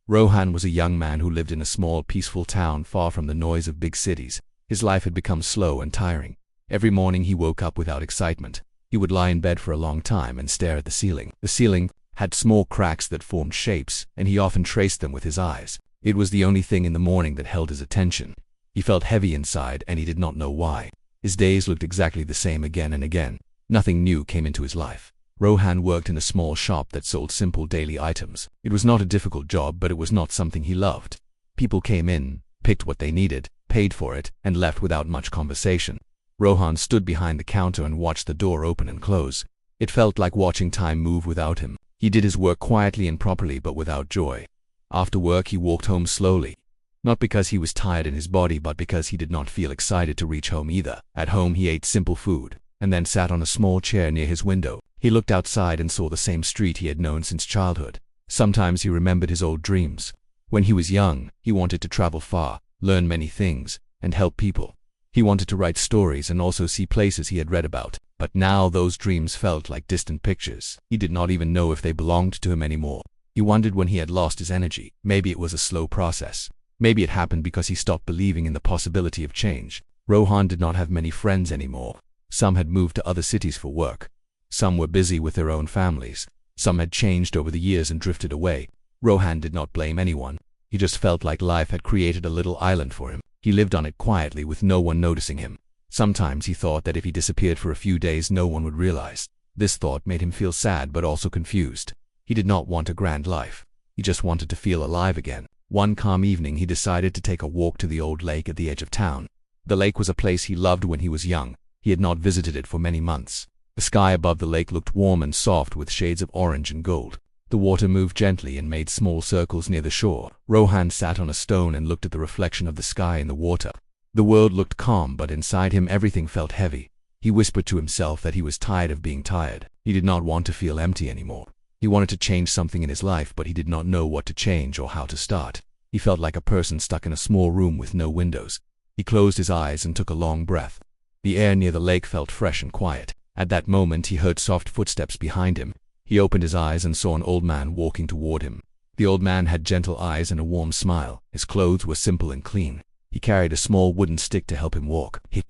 Rohan was a young man who lived in a small, peaceful town far from the noise of big cities. His life had become slow and tiring. Every morning he woke up without excitement. He would lie in bed for a long time and stare at the ceiling. The ceiling had small cracks that formed shapes, and he often traced them with his eyes. It was the only thing in the morning that held his attention. He felt heavy inside, and he did not know why. His days looked exactly the same again and again. Nothing new came into his life. Rohan worked in a small shop that sold simple daily items. It was not a difficult job, but it was not something he loved. People came in, picked what they needed, paid for it, and left without much conversation. Rohan stood behind the counter and watched the door open and close. It felt like watching time move without him. He did his work quietly and properly, but without joy. After work he walked home slowly. Not because he was tired in his body, but because he did not feel excited to reach home either. At home he ate simple food, and then sat on a small chair near his window. He looked outside and saw the same street he had known since childhood. Sometimes he remembered his old dreams. When he was young, he wanted to travel far, learn many things, and help people. He wanted to write stories and also see places he had read about. But now those dreams felt like distant pictures. He did not even know if they belonged to him anymore. He wondered when he had lost his energy. Maybe it was a slow process. Maybe it happened because he stopped believing in the possibility of change. Rohan did not have many friends anymore. Some had moved to other cities for work. Some were busy with their own families. Some had changed over the years and drifted away. Rohan did not blame anyone. He just felt like life had created a little island for him. He lived on it quietly with no one noticing him. Sometimes he thought that if he disappeared for a few days, no one would realize. This thought made him feel sad but also confused. He did not want a grand life. He just wanted to feel alive again. One calm evening he decided to take a walk to the old lake at the edge of town. The lake was a place he loved when he was young. He had not visited it for many months. The sky above the lake looked warm and soft with shades of orange and gold. The water moved gently and made small circles near the shore. Rohan sat on a stone and looked at the reflection of the sky in the water. The world looked calm, but inside him everything felt heavy. He whispered to himself that he was tired of being tired. He did not want to feel empty anymore. He wanted to change something in his life, but he did not know what to change or how to start. He felt like a person stuck in a small room with no windows. He closed his eyes and took a long breath. The air near the lake felt fresh and quiet. At that moment he heard soft footsteps behind him. He opened his eyes and saw an old man walking toward him. The old man had gentle eyes and a warm smile. His clothes were simple and clean. He carried a small wooden stick to help him walk. He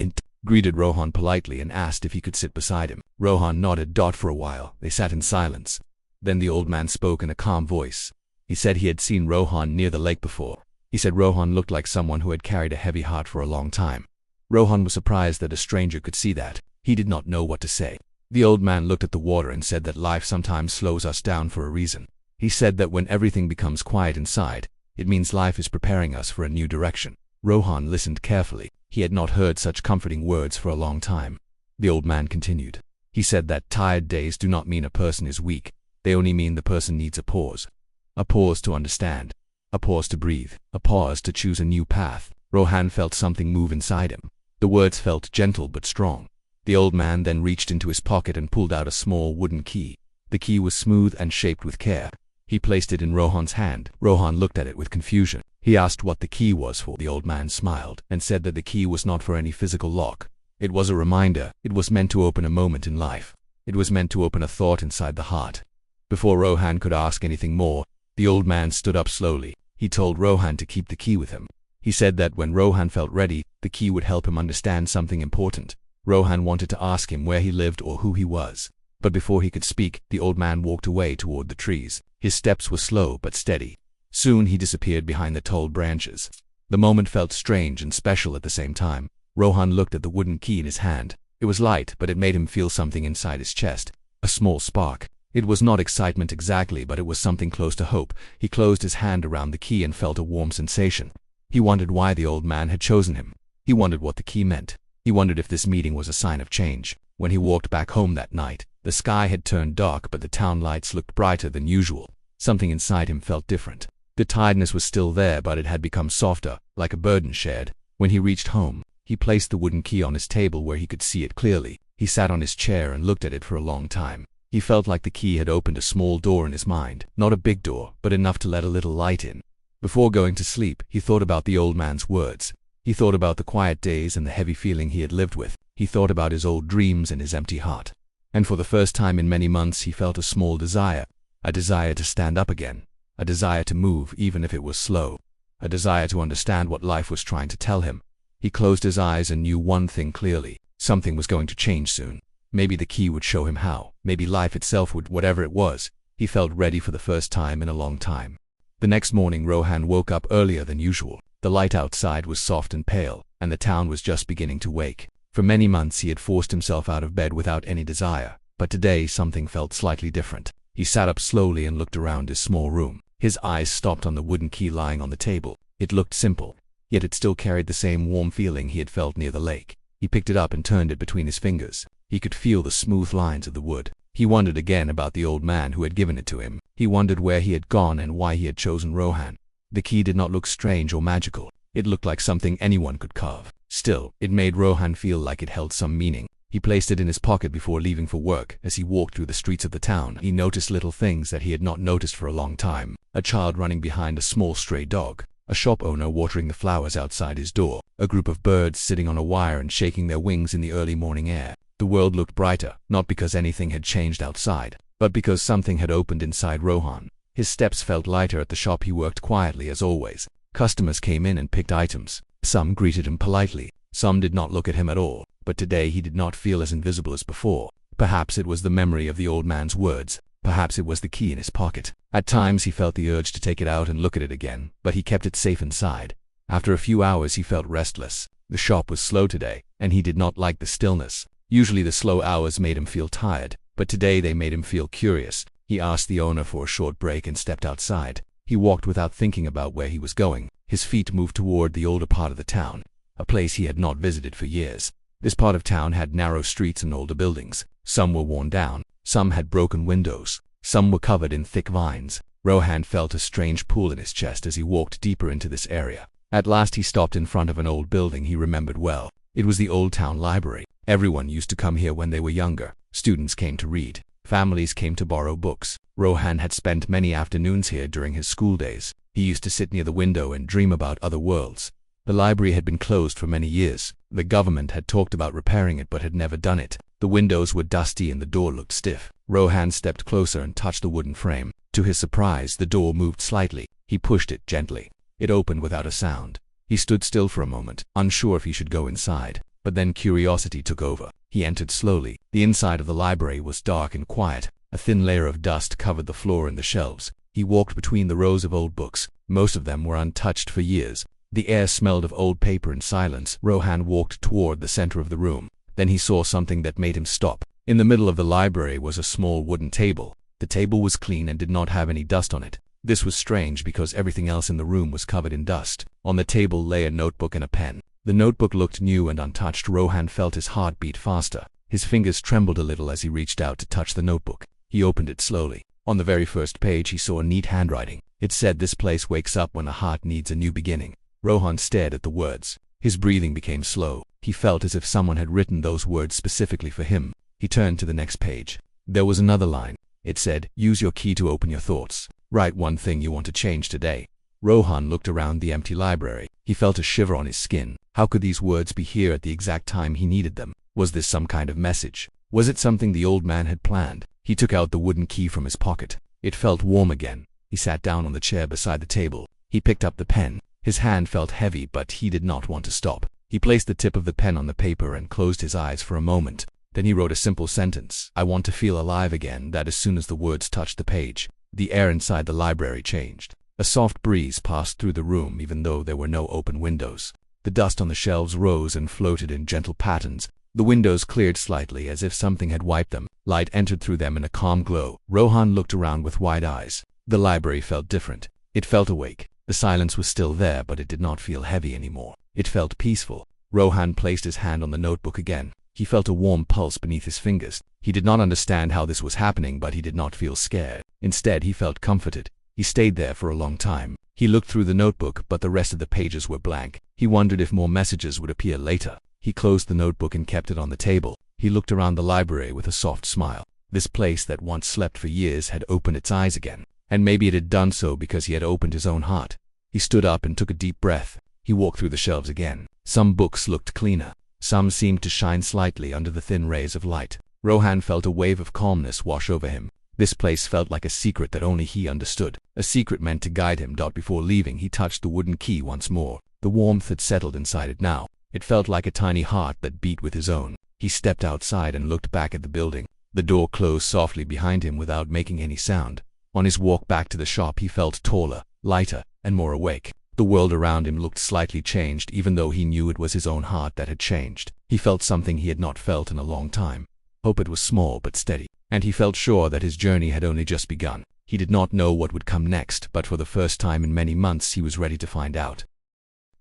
greeted Rohan politely and asked if he could sit beside him. Rohan nodded. For a while they sat in silence. Then the old man spoke in a calm voice. He said he had seen Rohan near the lake before. He said Rohan looked like someone who had carried a heavy heart for a long time. Rohan was surprised that a stranger could see that. He did not know what to say. The old man looked at the water and said that life sometimes slows us down for a reason. He said that when everything becomes quiet inside, it means life is preparing us for a new direction. Rohan listened carefully. He had not heard such comforting words for a long time. The old man continued. He said that tired days do not mean a person is weak. They only mean the person needs a pause. A pause to understand. A pause to breathe. A pause to choose a new path. Rohan felt something move inside him. The words felt gentle but strong. The old man then reached into his pocket and pulled out a small wooden key. The key was smooth and shaped with care. He placed it in Rohan's hand. Rohan looked at it with confusion. He asked what the key was for. The old man smiled and said that the key was not for any physical lock. It was a reminder. It was meant to open a moment in life. It was meant to open a thought inside the heart. Before Rohan could ask anything more, the old man stood up slowly. He told Rohan to keep the key with him. He said that when Rohan felt ready, the key would help him understand something important. Rohan wanted to ask him where he lived or who he was. But before he could speak, the old man walked away toward the trees. His steps were slow but steady. Soon he disappeared behind the tall branches. The moment felt strange and special at the same time. Rohan looked at the wooden key in his hand. It was light, but it made him feel something inside his chest. A small spark. It was not excitement exactly, but it was something close to hope. He closed his hand around the key and felt a warm sensation. He wondered why the old man had chosen him. He wondered what the key meant. He wondered if this meeting was a sign of change. When he walked back home that night, the sky had turned dark, but the town lights looked brighter than usual. Something inside him felt different. The tiredness was still there, but it had become softer, like a burden shared. When he reached home, he placed the wooden key on his table where he could see it clearly. He sat on his chair and looked at it for a long time. He felt like the key had opened a small door in his mind. Not a big door, but enough to let a little light in. Before going to sleep, he thought about the old man's words. He thought about the quiet days and the heavy feeling he had lived with. He thought about his old dreams and his empty heart. And for the first time in many months he felt a small desire. A desire to stand up again. a desire to move even if it was slow, a desire to understand what life was trying to tell him. He closed his eyes and knew one thing clearly: something was going to change soon. Maybe the key would show him how. Maybe life itself would. Whatever it was, he felt ready for the first time in a long time. The next morning Rohan woke up earlier than usual. The light outside was soft and pale, and the town was just beginning to wake. For many months he had forced himself out of bed without any desire, but today something felt slightly different. He sat up slowly and looked around his small room. His eyes stopped on the wooden key lying on the table. It looked simple, yet it still carried the same warm feeling he had felt near the lake. He picked it up and turned it between his fingers. He could feel the smooth lines of the wood. He wondered again about the old man who had given it to him. He wondered where he had gone and why he had chosen Rohan. The key did not look strange or magical. It looked like something anyone could carve. Still, it made Rohan feel like it held some meaning. He placed it in his pocket before leaving for work. As he walked through the streets of the town, he noticed little things that he had not noticed for a long time. A child running behind a small stray dog, a shop owner watering the flowers outside his door, a group of birds sitting on a wire and shaking their wings in the early morning air. The world looked brighter, not because anything had changed outside, but because something had opened inside Rohan. His steps felt lighter at the shop. He worked quietly as always. Customers came in and picked items. Some greeted him politely. Some did not look at him at all. But today he did not feel as invisible as before. Perhaps it was the memory of the old man's words. Perhaps it was the key in his pocket. At times he felt the urge to take it out and look at it again, but he kept it safe inside. After a few hours he felt restless. The shop was slow today, and he did not like the stillness. Usually the slow hours made him feel tired, but today they made him feel curious. He asked the owner for a short break and stepped outside. He walked without thinking about where he was going. His feet moved toward the older part of the town, a place he had not visited for years. This part of town had narrow streets and older buildings. Some were worn down, some had broken windows, some were covered in thick vines. Rohan felt a strange pull in his chest as he walked deeper into this area. At last he stopped in front of an old building he remembered well. It was the old town library. Everyone used to come here when they were younger. Students came to read. Families came to borrow books. Rohan had spent many afternoons here during his school days. He used to sit near the window and dream about other worlds. The library had been closed for many years. The government had talked about repairing it but had never done it. The windows were dusty and the door looked stiff. Rohan stepped closer and touched the wooden frame. To his surprise, the door moved slightly. He pushed it gently. It opened without a sound. He stood still for a moment, unsure if he should go inside. But then curiosity took over. He entered slowly. The inside of the library was dark and quiet. A thin layer of dust covered the floor and the shelves. He walked between the rows of old books. Most of them were untouched for years. The air smelled of old paper and silence. Rohan walked toward the center of the room. Then he saw something that made him stop. In the middle of the library was a small wooden table. The table was clean and did not have any dust on it. This was strange because everything else in the room was covered in dust. On the table lay a notebook and a pen. The notebook looked new and untouched. Rohan felt his heart beat faster. His fingers trembled a little as he reached out to touch the notebook. He opened it slowly. On the very first page he saw a neat handwriting. It said, "This place wakes up when a heart needs a new beginning." Rohan stared at the words. His breathing became slow. He felt as if someone had written those words specifically for him. He turned to the next page. There was another line. It said, "Use your key to open your thoughts. Write one thing you want to change today." Rohan looked around the empty library. He felt a shiver on his skin. How could these words be here at the exact time he needed them? Was this some kind of message? Was it something the old man had planned? He took out the wooden key from his pocket. It felt warm again. He sat down on the chair beside the table. He picked up the pen. His hand felt heavy, but he did not want to stop. He placed the tip of the pen on the paper and closed his eyes for a moment. Then he wrote a simple sentence. "I want to feel alive again." That as soon as the words touched the page, the air inside the library changed. A soft breeze passed through the room even though there were no open windows. The dust on the shelves rose and floated in gentle patterns. The windows cleared slightly as if something had wiped them. Light entered through them in a calm glow. Rohan looked around with wide eyes. The library felt different. It felt awake. The silence was still there, but it did not feel heavy anymore. It felt peaceful. Rohan placed his hand on the notebook again. He felt a warm pulse beneath his fingers. He did not understand how this was happening, but he did not feel scared. Instead, he felt comforted. He stayed there for a long time. He looked through the notebook, but the rest of the pages were blank. He wondered if more messages would appear later. He closed the notebook and kept it on the table. He looked around the library with a soft smile. This place that once slept for years had opened its eyes again. And maybe it had done so because he had opened his own heart. He stood up and took a deep breath. He walked through the shelves again. Some books looked cleaner. Some seemed to shine slightly under the thin rays of light. Rohan felt a wave of calmness wash over him. This place felt like a secret that only he understood. A secret meant to guide him. Before leaving, he touched the wooden key once more. The warmth had settled inside it now. It felt like a tiny heart that beat with his own. He stepped outside and looked back at the building. The door closed softly behind him without making any sound. On his walk back to the shop, he felt taller, lighter, and more awake. The world around him looked slightly changed, even though he knew it was his own heart that had changed. He felt something he had not felt in a long time. Hope. It was small but steady, and he felt sure that his journey had only just begun. He did not know what would come next, but for the first time in many months he was ready to find out.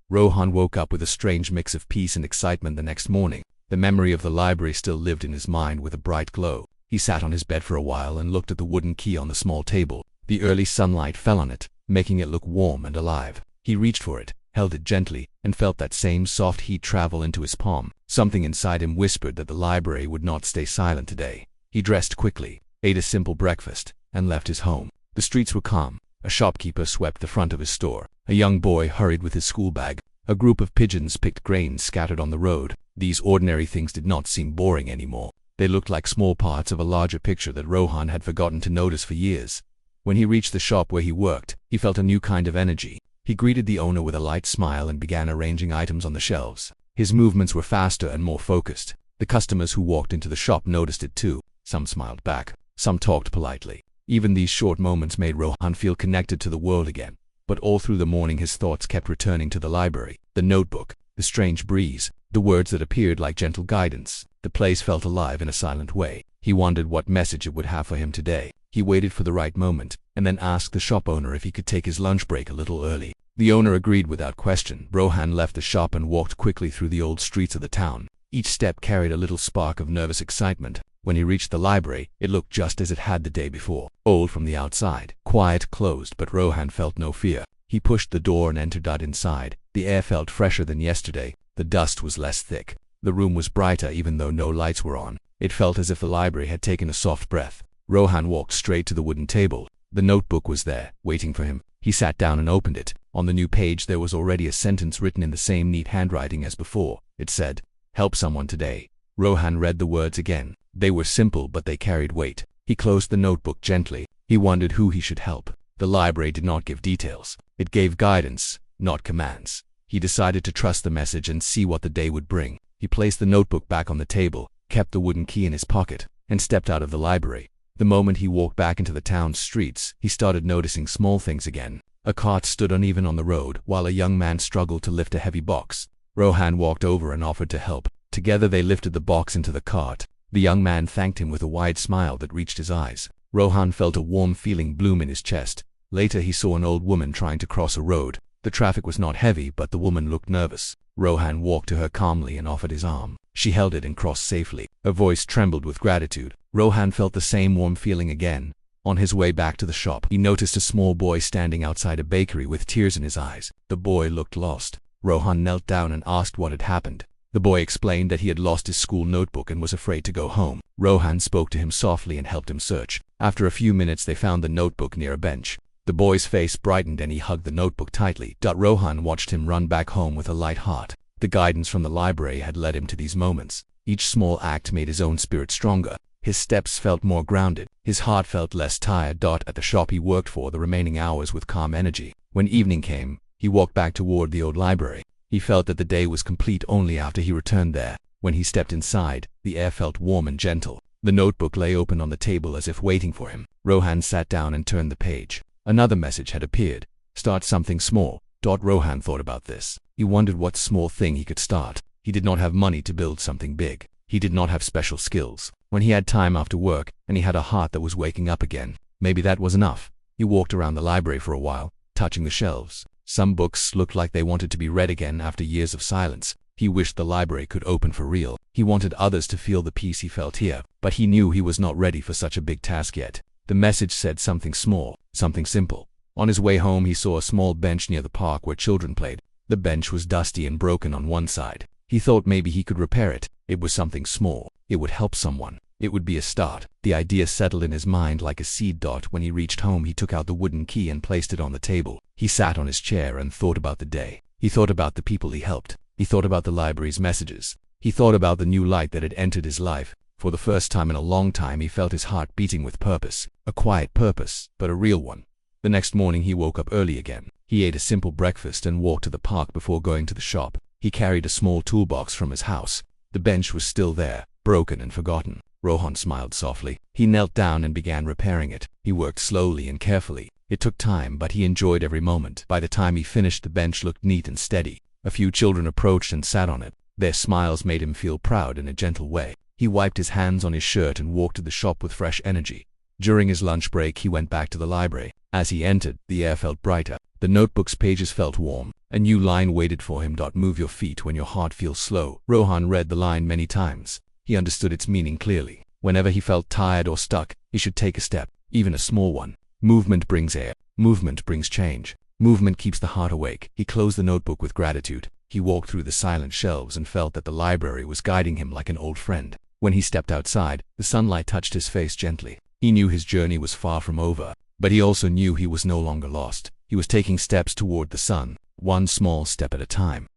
Rohan woke up with a strange mix of peace and excitement the next morning. The memory of the library still lived in his mind with a bright glow. He sat on his bed for a while and looked at the wooden key on the small table. The early sunlight fell on it, making it look warm and alive. He reached for it, held it gently, and felt that same soft heat travel into his palm. Something inside him whispered that the library would not stay silent today. He dressed quickly, ate a simple breakfast, and left his home. The streets were calm. A shopkeeper swept the front of his store. A young boy hurried with his school bag. A group of pigeons picked grains scattered on the road. These ordinary things did not seem boring anymore. They looked like small parts of a larger picture that Rohan had forgotten to notice for years. When he reached the shop where he worked, he felt a new kind of energy. He greeted the owner with a light smile and began arranging items on the shelves. His movements were faster and more focused. The customers who walked into the shop noticed it too. Some smiled back. Some talked politely. Even these short moments made Rohan feel connected to the world again. But all through the morning his thoughts kept returning to the library, the notebook, the strange breeze, the words that appeared like gentle guidance. The place felt alive in a silent way. He wondered what message it would have for him today. He waited for the right moment, and then asked the shop owner if he could take his lunch break a little early. The owner agreed without question. Rohan left the shop and walked quickly through the old streets of the town. Each step carried a little spark of nervous excitement. When he reached the library, it looked just as it had the day before. Old from the outside, quiet, closed, but Rohan felt no fear. He pushed the door and entered. Inside, the air felt fresher than yesterday. The dust was less thick. The room was brighter even though no lights were on. It felt as if the library had taken a soft breath. Rohan walked straight to the wooden table. The notebook was there, waiting for him. He sat down and opened it. On the new page there was already a sentence written in the same neat handwriting as before. It said, "Help someone today." Rohan read the words again. They were simple, but they carried weight. He closed the notebook gently. He wondered who he should help. The library did not give details. It gave guidance, not commands. He decided to trust the message and see what the day would bring. He placed the notebook back on the table, kept the wooden key in his pocket, and stepped out of the library. The moment he walked back into the town's streets, he started noticing small things again. A cart stood uneven on the road, while a young man struggled to lift a heavy box. Rohan walked over and offered to help. Together they lifted the box into the cart. The young man thanked him with a wide smile that reached his eyes. Rohan felt a warm feeling bloom in his chest. Later he saw an old woman trying to cross a road. The traffic was not heavy, but the woman looked nervous. Rohan walked to her calmly and offered his arm. She held it and crossed safely. Her voice trembled with gratitude. Rohan felt the same warm feeling again. On his way back to the shop, he noticed a small boy standing outside a bakery with tears in his eyes. The boy looked lost. Rohan knelt down and asked what had happened. The boy explained that he had lost his school notebook and was afraid to go home. Rohan spoke to him softly and helped him search. After a few minutes they found the notebook near a bench. The boy's face brightened and he hugged the notebook tightly. Rohan watched him run back home with a light heart. The guidance from the library had led him to these moments. Each small act made his own spirit stronger. His steps felt more grounded. His heart felt less tired. At the shop he worked for the remaining hours with calm energy. When evening came, he walked back toward the old library. He felt that the day was complete only after he returned there. When he stepped inside, the air felt warm and gentle. The notebook lay open on the table as if waiting for him. Rohan sat down and turned the page. Another message had appeared. Start something small. Rohan thought about this. He wondered what small thing he could start. He did not have money to build something big. He did not have special skills. When he had time after work, and he had a heart that was waking up again, maybe that was enough. He walked around the library for a while, touching the shelves. Some books looked like they wanted to be read again after years of silence. He wished the library could open for real. He wanted others to feel the peace he felt here, but he knew he was not ready for such a big task yet. The message said something small, something simple. On his way home he saw a small bench near the park where children played. The bench was dusty and broken on one side. He thought maybe he could repair it. It was something small. It would help someone. It would be a start. The idea settled in his mind like a seed. When he reached home he took out the wooden key and placed it on the table. He sat on his chair and thought about the day. He thought about the people he helped. He thought about the library's messages. He thought about the new light that had entered his life. For the first time in a long time he felt his heart beating with purpose. A quiet purpose, but a real one. The next morning he woke up early again. He ate a simple breakfast and walked to the park before going to the shop. He carried a small toolbox from his house. The bench was still there, broken and forgotten. Rohan smiled softly. He knelt down and began repairing it. He worked slowly and carefully. It took time, but he enjoyed every moment. By the time he finished, the bench looked neat and steady. A few children approached and sat on it. Their smiles made him feel proud in a gentle way. He wiped his hands on his shirt and walked to the shop with fresh energy. During his lunch break, he went back to the library. As he entered, the air felt brighter. The notebook's pages felt warm. A new line waited for him. Move your feet when your heart feels slow. Rohan read the line many times. He understood its meaning clearly. Whenever he felt tired or stuck, he should take a step, even a small one. Movement brings air. Movement brings change. Movement keeps the heart awake. He closed the notebook with gratitude. He walked through the silent shelves and felt that the library was guiding him like an old friend. When he stepped outside, the sunlight touched his face gently. He knew his journey was far from over, but he also knew he was no longer lost. He was taking steps toward the sun, one small step at a time.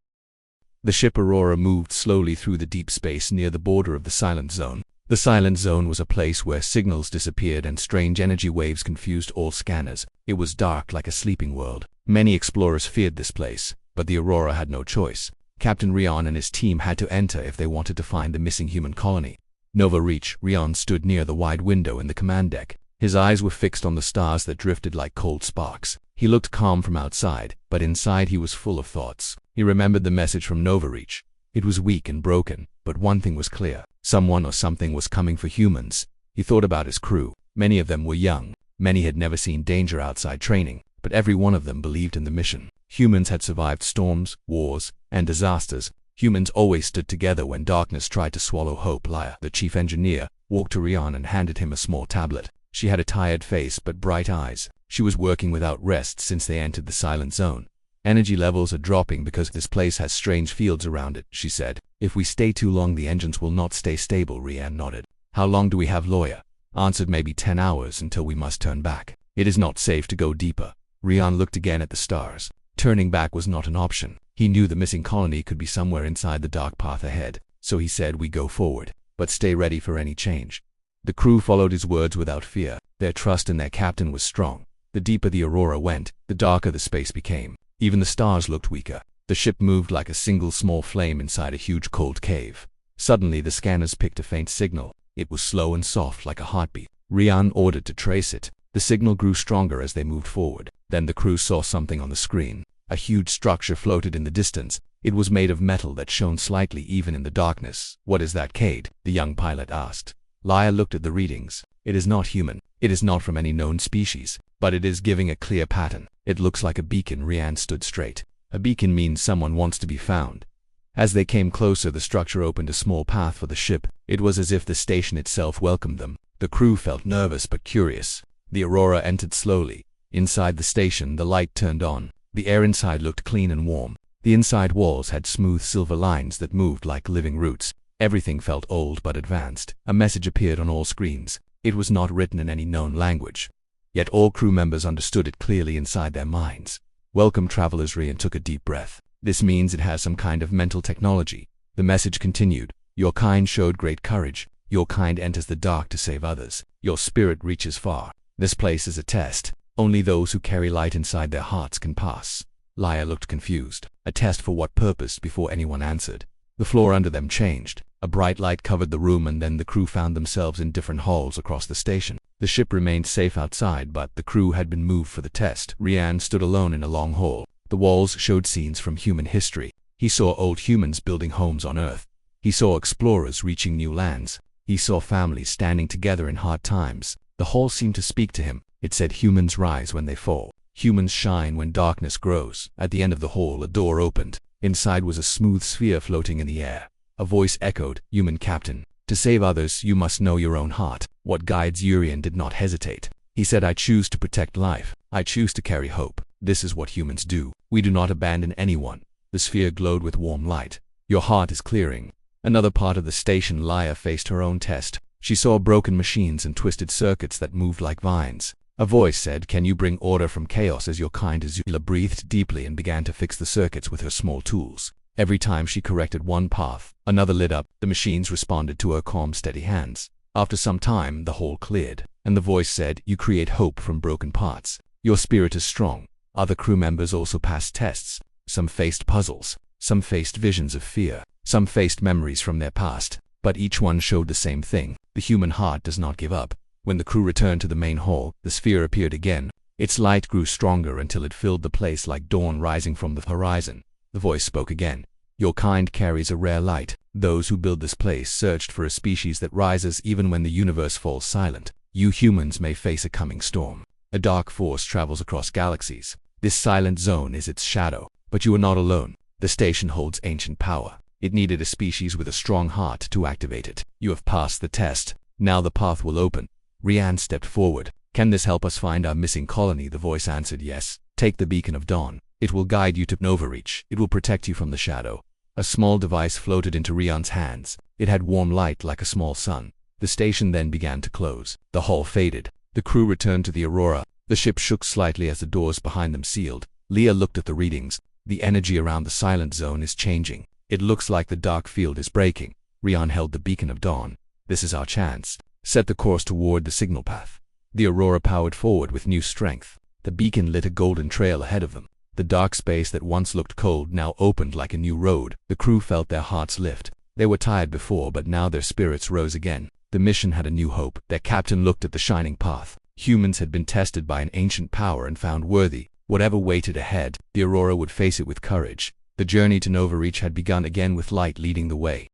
The ship Aurora moved slowly through the deep space near the border of the silent zone. The silent zone was a place where signals disappeared and strange energy waves confused all scanners. It was dark like a sleeping world. Many explorers feared this place, but the Aurora had no choice. Captain Rian and his team had to enter if they wanted to find the missing human colony. Nova Reach. Rian stood near the wide window in the command deck. His eyes were fixed on the stars that drifted like cold sparks. He looked calm from outside, but inside he was full of thoughts. He remembered the message from Nova Reach. It was weak and broken, but one thing was clear. Someone or something was coming for humans. He thought about his crew. Many of them were young. Many had never seen danger outside training, but every one of them believed in the mission. Humans had survived storms, wars, and disasters. Humans always stood together when darkness tried to swallow hope. Laya, the chief engineer, walked to Rian and handed him a small tablet. She had a tired face but bright eyes. She was working without rest since they entered the silent zone. Energy levels are dropping because this place has strange fields around it, she said. If we stay too long, the engines will not stay stable. Rian nodded. How long do we have? Lawyer answered. Maybe 10 hours until we must turn back. It is not safe to go deeper. Rian looked again at the stars. Turning back was not an option. He knew the missing colony could be somewhere inside the dark path ahead, so he said, we go forward, but stay ready for any change. The crew followed his words without fear. Their trust in their captain was strong. The deeper the Aurora went, the darker the space became. Even the stars looked weaker. The ship moved like a single small flame inside a huge cold cave. Suddenly the scanners picked a faint signal. It was slow and soft like a heartbeat. Rian ordered to trace it. The signal grew stronger as they moved forward. Then the crew saw something on the screen. A huge structure floated in the distance. It was made of metal that shone slightly even in the darkness. What is that, Cade? The young pilot asked. Laya looked at the readings. It is not human. It is not from any known species, but it is giving a clear pattern. It looks like a beacon. Rian stood straight. A beacon means someone wants to be found. As they came closer, the structure opened a small path for the ship. It was as if the station itself welcomed them. The crew felt nervous but curious. The Aurora entered slowly. Inside the station, the light turned on. The air inside looked clean and warm. The inside walls had smooth silver lines that moved like living roots. Everything felt old but advanced. A message appeared on all screens. It was not written in any known language. Yet all crew members understood it clearly inside their minds. Welcome, travelers. Rian took a deep breath. This means it has some kind of mental technology. The message continued. Your kind showed great courage. Your kind enters the dark to save others. Your spirit reaches far. This place is a test. Only those who carry light inside their hearts can pass. Laya looked confused. A test for what purpose? Before anyone answered, the floor under them changed. A bright light covered the room, and then the crew found themselves in different halls across the station. The ship remained safe outside, but the crew had been moved for the test. Rian stood alone in a long hall. The walls showed scenes from human history. He saw old humans building homes on Earth. He saw explorers reaching new lands. He saw families standing together in hard times. The hall seemed to speak to him. It said, humans rise when they fall. Humans shine when darkness grows. At the end of the hall, a door opened. Inside was a smooth sphere floating in the air. A voice echoed, human captain. To save others, you must know your own heart. What guides Urian did not hesitate. He said, I choose to protect life. I choose to carry hope. This is what humans do. We do not abandon anyone. The sphere glowed with warm light. Your heart is clearing. Another part of the station, Laya faced her own test. She saw broken machines and twisted circuits that moved like vines. A voice said, can you bring order from chaos as your kind? Azula breathed deeply and began to fix the circuits with her small tools. Every time she corrected one path, another lit up. The machines responded to her calm, steady hands. After some time, the hole cleared, and the voice said, "You create hope from broken parts. Your spirit is strong." Other crew members also passed tests. Some faced puzzles. Some faced visions of fear. Some faced memories from their past. But each one showed the same thing: the human heart does not give up. When the crew returned to the main hall, the sphere appeared again. Its light grew stronger until it filled the place like dawn rising from the horizon. The voice spoke again. "Your kind carries a rare light. Those who build this place searched for a species that rises even when the universe falls silent. You humans may face a coming storm. A dark force travels across galaxies. This silent zone is its shadow. But you are not alone. The station holds ancient power. It needed a species with a strong heart to activate it. You have passed the test. Now the path will open." Rian stepped forward. "Can this help us find our missing colony?" The voice answered, "Yes. Take the Beacon of Dawn. It will guide you to Novareach. It will protect you from the shadow." A small device floated into Rian's hands. It had warm light like a small sun. The station then began to close. The hull faded. The crew returned to the Aurora. The ship shook slightly as the doors behind them sealed. Leah looked at the readings. The energy around the silent zone is changing. It looks like the dark field is breaking. Rian held the Beacon of Dawn. "This is our chance. Set the course toward the signal path." The Aurora powered forward with new strength. The beacon lit a golden trail ahead of them. The dark space that once looked cold now opened like a new road. The crew felt their hearts lift. They were tired before, but now their spirits rose again. The mission had a new hope. Their captain looked at the shining path. Humans had been tested by an ancient power and found worthy. Whatever waited ahead, the Aurora would face it with courage. The journey to Novareach had begun again with light leading the way.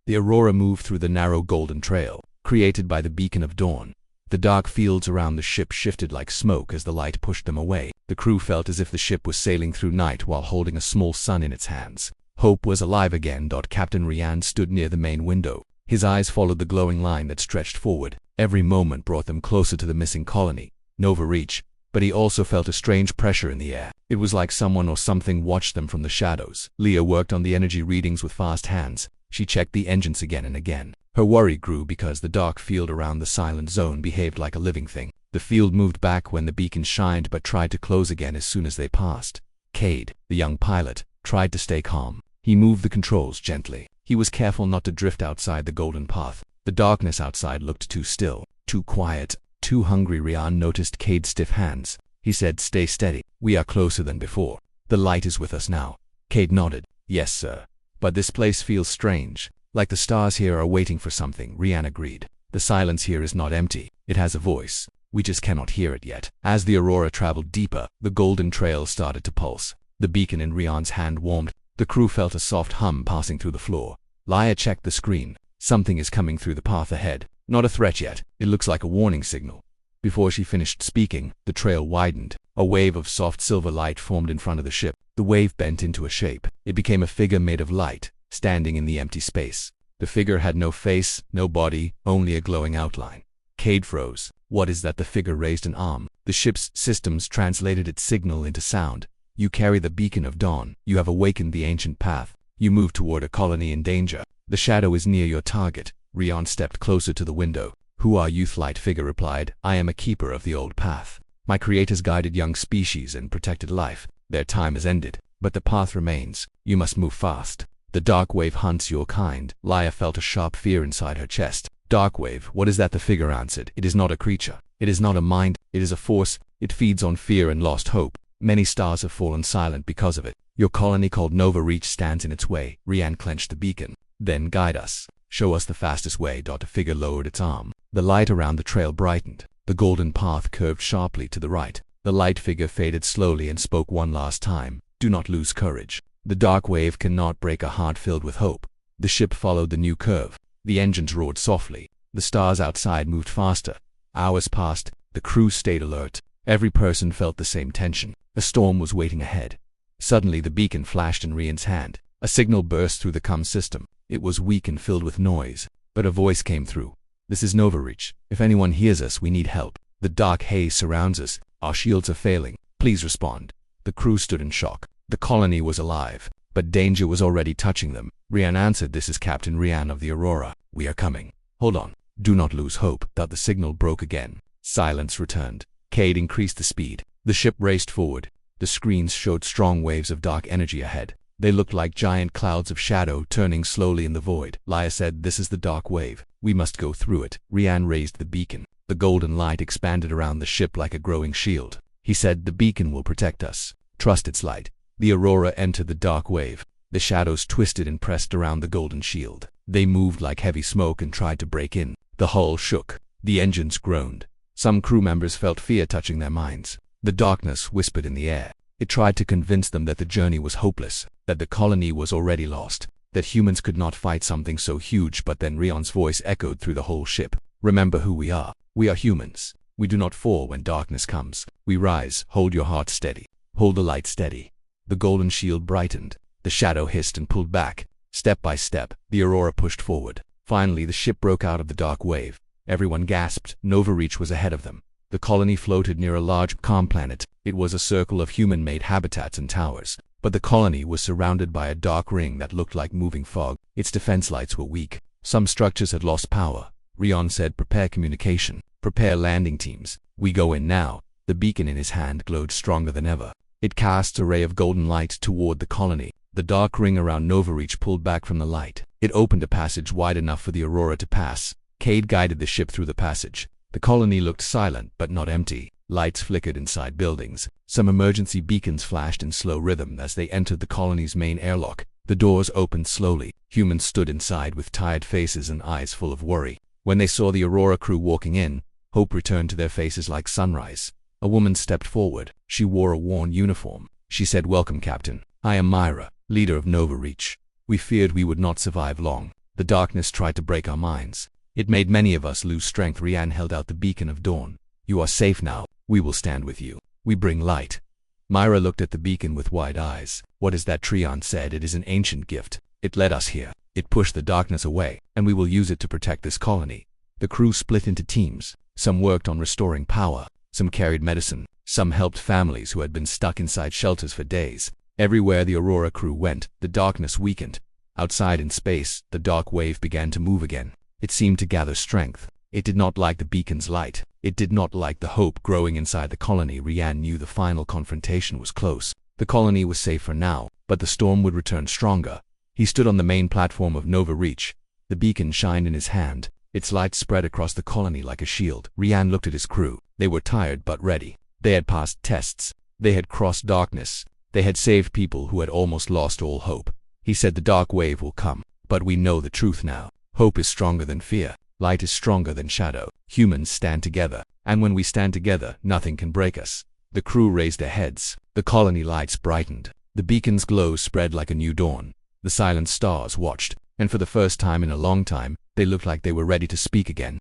The Aurora moved through the narrow golden trail, created by the Beacon of Dawn. The dark fields around the ship shifted like smoke as the light pushed them away. The crew felt as if the ship was sailing through night while holding a small sun in its hands. Hope was alive again. Captain Rian stood near the main window. His eyes followed the glowing line that stretched forward. Every moment brought them closer to the missing colony, Novareach. But he also felt a strange pressure in the air. It was like someone or something watched them from the shadows. Leah worked on the energy readings with fast hands. She checked the engines again and again. Her worry grew because the dark field around the silent zone behaved like a living thing. The field moved back when the beacon shined but tried to close again as soon as they passed. Cade, the young pilot, tried to stay calm. He moved the controls gently. He was careful not to drift outside the golden path. The darkness outside looked too still, too quiet, too hungry. Rian noticed Cade's stiff hands. He said, "Stay steady. We are closer than before. The light is with us now." Cade nodded. "Yes, sir. But this place feels strange. Like the stars here are waiting for something." Rian agreed. "The silence here is not empty. It has a voice. We just cannot hear it yet." As the Aurora traveled deeper, the golden trail started to pulse. The beacon in Rian's hand warmed. The crew felt a soft hum passing through the floor. Leah checked the screen. "Something is coming through the path ahead. Not a threat yet. It looks like a warning signal." Before she finished speaking, the trail widened. A wave of soft silver light formed in front of the ship. The wave bent into a shape. It became a figure made of light, standing in the empty space. The figure had no face, no body, only a glowing outline. Cade froze. "What is that?" The figure raised an arm. The ship's systems translated its signal into sound. "You carry the Beacon of Dawn. You have awakened the ancient path. You move toward a colony in danger. The shadow is near your target." Rian stepped closer to the window. "Who are you?" The light figure replied. "I am a keeper of the old path. My creators guided young species and protected life. Their time has ended, but the path remains. You must move fast. The dark wave hunts your kind." Leah felt a sharp fear inside her chest. "Dark wave, what is that?" The figure answered. "It is not a creature. It is not a mind. It is a force. It feeds on fear and lost hope. Many stars have fallen silent because of it. Your colony called Novareach stands in its way." Rian clenched the beacon. "Then guide us. Show us the fastest way." The figure lowered its arm. The light around the trail brightened. The golden path curved sharply to the right. The light figure faded slowly and spoke one last time. "Do not lose courage. The dark wave cannot break a heart filled with hope." The ship followed the new curve. The engines roared softly. The stars outside moved faster. Hours passed. The crew stayed alert. Every person felt the same tension. A storm was waiting ahead. Suddenly the beacon flashed in Rian's hand. A signal burst through the comm system. It was weak and filled with noise, but a voice came through. "This is Novareach. If anyone hears us, we need help. The dark haze surrounds us. Our shields are failing. Please respond." The crew stood in shock. The colony was alive, but danger was already touching them. Rian answered, "This is Captain Rian of the Aurora. We are coming. Hold on. Do not lose hope." The signal broke again. Silence returned. Cade increased the speed. The ship raced forward. The screens showed strong waves of dark energy ahead. They looked like giant clouds of shadow turning slowly in the void. Laya said, "This is the dark wave. We must go through it." Rian raised the beacon. The golden light expanded around the ship like a growing shield. He said, "The beacon will protect us. Trust its light." The Aurora entered the dark wave. The shadows twisted and pressed around the golden shield. They moved like heavy smoke and tried to break in. The hull shook. The engines groaned. Some crew members felt fear touching their minds. The darkness whispered in the air. It tried to convince them that the journey was hopeless, that the colony was already lost, that humans could not fight something so huge. But then Rion's voice echoed through the whole ship. "Remember who we are. We are humans. We do not fall when darkness comes. We rise. Hold your heart steady. Hold the light steady." The golden shield brightened. The shadow hissed and pulled back. Step by step, the Aurora pushed forward. Finally, the ship broke out of the dark wave. Everyone gasped. Nova Reach was ahead of them. The colony floated near a large, calm planet. It was a circle of human-made habitats and towers. But the colony was surrounded by a dark ring that looked like moving fog. Its defense lights were weak. Some structures had lost power. Rion said, "Prepare communication. Prepare landing teams. We go in now." The beacon in his hand glowed stronger than ever. It cast a ray of golden light toward the colony. The dark ring around Nova Reach pulled back from the light. It opened a passage wide enough for the Aurora to pass. Cade guided the ship through the passage. The colony looked silent, but not empty. Lights flickered inside buildings. Some emergency beacons flashed in slow rhythm as they entered the colony's main airlock. The doors opened slowly. Humans stood inside with tired faces and eyes full of worry. When they saw the Aurora crew walking in, hope returned to their faces like sunrise. A woman stepped forward. She wore a worn uniform. She said, "Welcome, Captain. I am Myra, leader of Nova Reach. We feared we would not survive long. The darkness tried to break our minds. It made many of us lose strength." Rian held out the beacon of dawn. "You are safe now. We will stand with you. We bring light." Myra looked at the beacon with wide eyes. "What is that?" Trion said. "It is an ancient gift. It led us here. It pushed the darkness away, and we will use it to protect this colony." The crew split into teams. Some worked on restoring power. Some carried medicine. Some helped families who had been stuck inside shelters for days. Everywhere the Aurora crew went, the darkness weakened. Outside in space, the dark wave began to move again. It seemed to gather strength. It did not like the beacon's light. It did not like the hope growing inside the colony. Rian knew the final confrontation was close. The colony was safe for now, but the storm would return stronger. He stood on the main platform of Nova Reach. The beacon shined in his hand. Its light spread across the colony like a shield. Rian looked at his crew. They were tired but ready. They had passed tests. They had crossed darkness. They had saved people who had almost lost all hope. He said, "The dark wave will come, but we know the truth now. Hope is stronger than fear. Light is stronger than shadow. Humans stand together, and when we stand together, nothing can break us." The crew raised their heads. The colony lights brightened. The beacon's glow spread like a new dawn. The silent stars watched, and for the first time in a long time, they looked like they were ready to speak again.